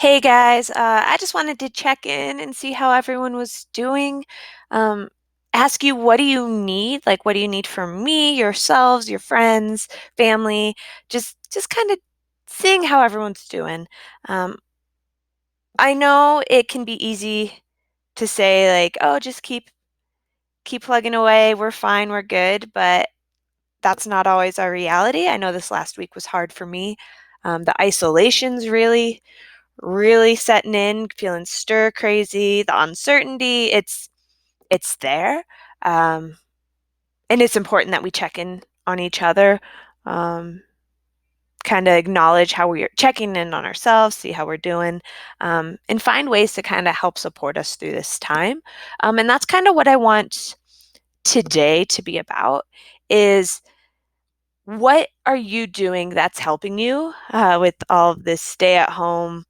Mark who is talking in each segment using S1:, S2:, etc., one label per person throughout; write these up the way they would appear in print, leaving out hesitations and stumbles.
S1: Hey guys, I just wanted to check in and see how everyone was doing. Um, Ask you, what do you need? Like, what do you need from me, yourselves, your friends, family? Just kind of seeing how everyone's doing. Um, I know it can be easy to say like, oh, just keep plugging away. We're fine, we're good, but that's not always our reality. I know this last week was hard for me. The isolation's really setting in, feeling stir crazy, the uncertainty, it's there. Um, and it's important that we check in on each other, um, kind of acknowledge how we're checking in on ourselves, see how we're doing, and find ways to kind of help support us through this time. And that's kind of what I want today to be about is what are you doing that's helping you with all of this stay at home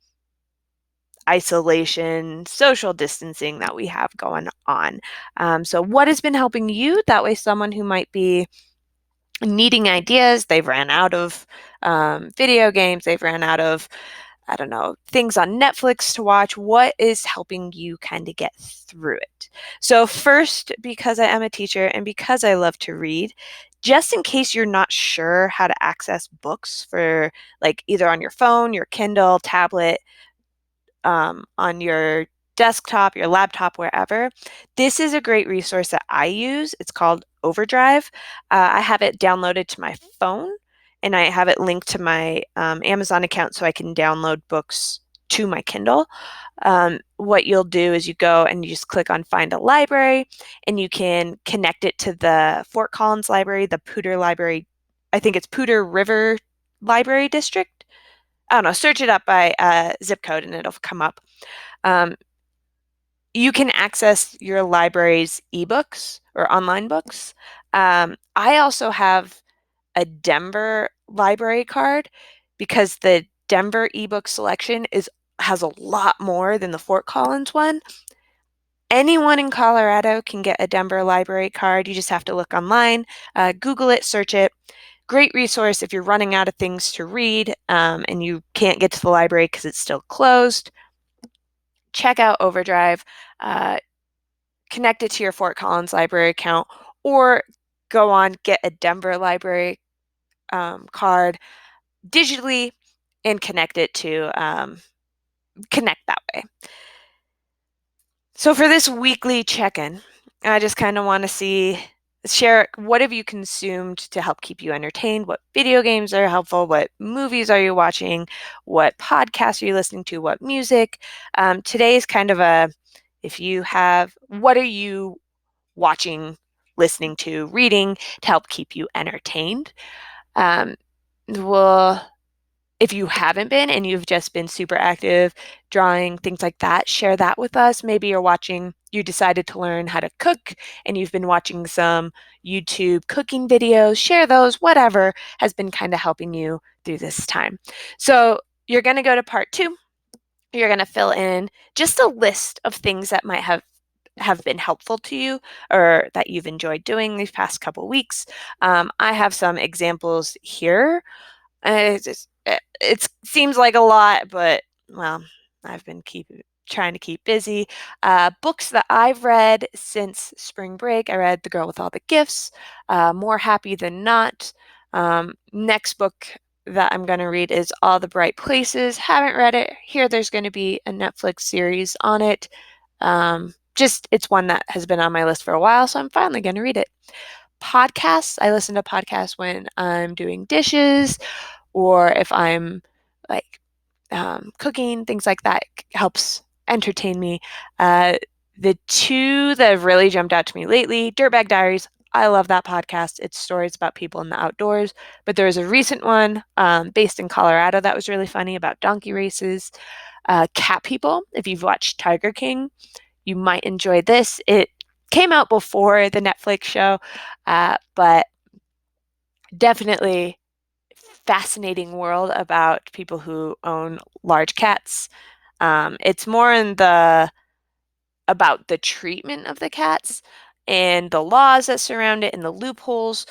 S1: isolation, social distancing that we have going on. So, what has been helping you? That way, someone who might be needing ideas, they've ran out of video games, they've ran out of, I don't know, things on Netflix to watch. What is helping you kind of get through it? So, first, because I am a teacher and because I love to read, just in case you're not sure how to access books for like either on your phone, your Kindle, tablet, on your desktop, your laptop, wherever. This is a great resource that I use. It's called Overdrive. I have it downloaded to my phone and I have it linked to my Amazon account so I can download books to my Kindle. What you'll do is you go and you just click on Find a Library and you can connect it to the Fort Collins Library, the Poudre Library. I think it's Poudre River Library District. I don't know, search it up by zip code and it'll come up. Um, you can access your library's ebooks or online books. I also have a Denver library card because the Denver ebook selection has a lot more than the Fort Collins one. Anyone in Colorado can get a Denver library card. You just have to look online, Google it, search it. Great resource if you're running out of things to read and you can't get to the library because it's still closed. Check out Overdrive, uh, connect it to your Fort Collins library account, or go on, get a Denver library card digitally and connect it to connect that way. So for this weekly check-in, I just kind of want to share what have you consumed to help keep you entertained? What video games are helpful? What movies are you watching? What podcasts are you listening to? What music? Today is kind of what are you watching, listening to, reading to help keep you entertained? Um, well, if you haven't been and you've just been super active, drawing, things like that, share that with us. Maybe you decided to learn how to cook and you've been watching some YouTube cooking videos. Share those, whatever has been kind of helping you through this time. So you're going to go to part two. You're going to fill in just a list of things that might have been helpful to you or that you've enjoyed doing these past couple weeks. I have some examples here. It seems like a lot, but well, I've been trying to keep busy. Books that I've read since spring break. I read The Girl with All the Gifts, More Happy Than Not. Next book that I'm going to read is All the Bright Places. Haven't read it. Here there's going to be a Netflix series on it. Just it's one that has been on my list for a while, so I'm finally going to read it. Podcasts. I listen to podcasts when I'm doing dishes or if I'm like cooking, things like that helps entertain me. Uh, the two that have really jumped out to me lately, Dirtbag Diaries. I love that podcast. It's stories about people in the outdoors. But there was a recent one based in Colorado that was really funny about donkey races. Cat People. If you've watched Tiger King, you might enjoy this. It came out before the Netflix show, but definitely fascinating world about people who own large cats. It's more about the treatment of the cats and the laws that surround it and the loopholes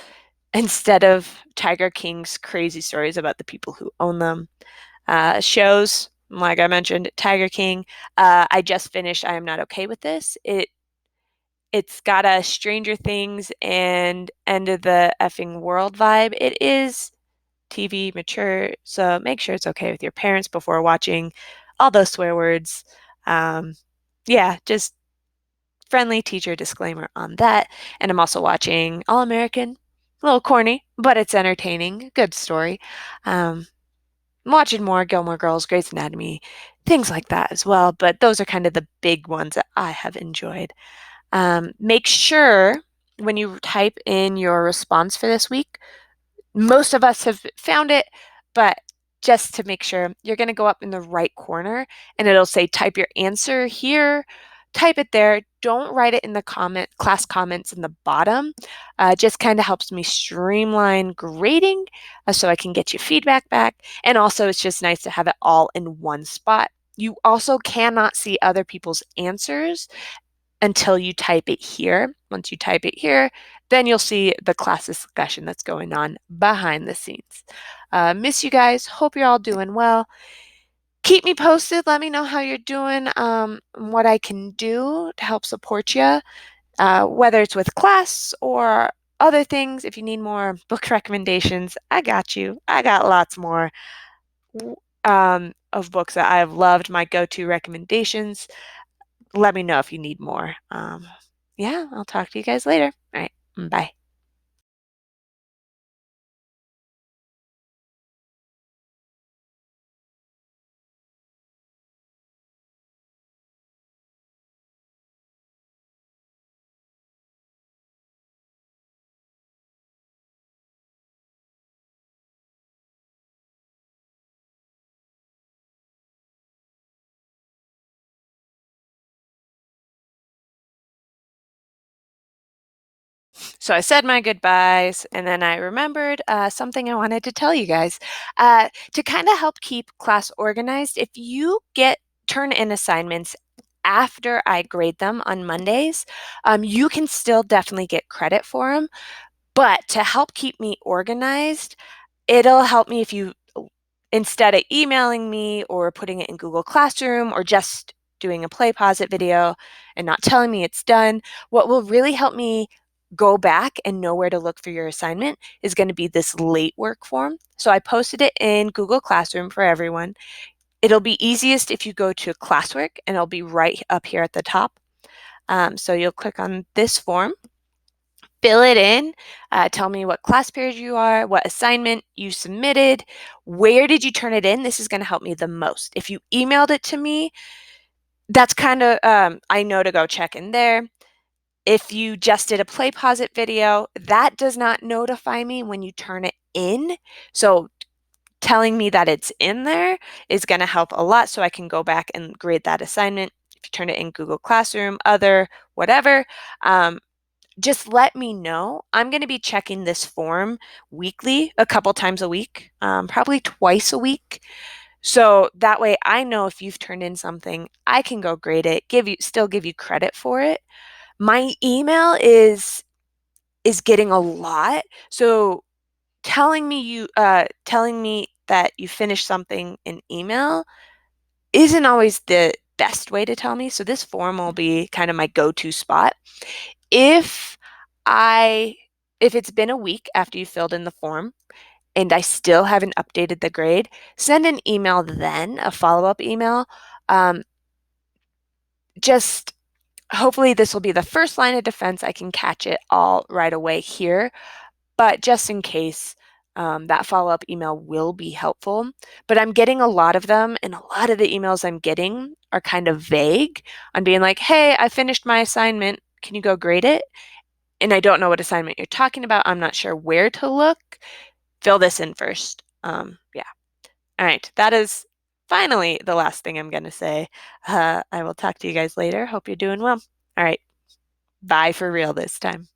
S1: instead of Tiger King's crazy stories about the people who own them. Shows like I mentioned, Tiger King. I just finished I Am Not Okay with This. It's got a Stranger Things and End of the Effing World vibe. It is TV mature, so make sure it's okay with your parents before watching all those swear words. Um, yeah, just friendly teacher disclaimer on that. And I'm also watching All American. A little corny, but it's entertaining. Good story. I'm watching more Gilmore Girls, Grey's Anatomy, things like that as well. But those are kind of the big ones that I have enjoyed. Make sure when you type in your response for this week, most of us have found it, but just to make sure, you're going to go up in the right corner and it'll say type your answer here. Type it there. Don't write it in the class comments in the bottom. Just kind of helps me streamline grading so I can get you feedback back. And also, it's just nice to have it all in one spot. You also cannot see other people's answers until you type it here. Once you type it here, then you'll see the class discussion that's going on behind the scenes. Miss you guys. Hope you're all doing well. Keep me posted. Let me know how you're doing, what I can do to help support you, whether it's with class or other things. If you need more book recommendations, I got you. I got lots more of books that I've loved, my go-to recommendations. Let me know if you need more. Yeah, I'll talk to you guys later. All right, bye. So I said my goodbyes, and then I remembered something I wanted to tell you guys. To kind of help keep class organized, if you turn in assignments after I grade them on Mondays, you can still definitely get credit for them. But to help keep me organized, it'll help me if you, instead of emailing me or putting it in Google Classroom or just doing a play pause it video and not telling me it's done, what will really help me go back and know where to look for your assignment is going to be this late work form. So I posted it in Google Classroom for everyone. It'll be easiest if you go to classwork and it'll be right up here at the top. So you'll click on this form, fill it in, tell me what class period you are, what assignment you submitted, where did you turn it in? This is going to help me the most. If you emailed it to me, that's kind of, I know to go check in there. If you just did a play pause it video, that does not notify me when you turn it in. So telling me that it's in there is going to help a lot so I can go back and grade that assignment. If you turn it in Google Classroom, other, whatever, just let me know. I'm going to be checking this form weekly, a couple times a week, probably twice a week. So that way I know if you've turned in something, I can go grade it, still give you credit for it. My email is getting a lot. So telling me that you finished something in email isn't always the best way to tell me. So this form will be kind of my go-to spot. If I if it's been a week after you filled in the form and I still haven't updated the grade, send an email then, a follow-up email. Um, just hopefully this will be the first line of defense. I can catch it all right away here. But just in case, that follow-up email will be helpful. But I'm getting a lot of them, and a lot of the emails I'm getting are kind of vague on being like, hey, I finished my assignment. Can you go grade it? And I don't know what assignment you're talking about. I'm not sure where to look. Fill this in first. Yeah. All right. That is finally the last thing I'm going to say. I will talk to you guys later. Hope you're doing well. All right. Bye for real this time.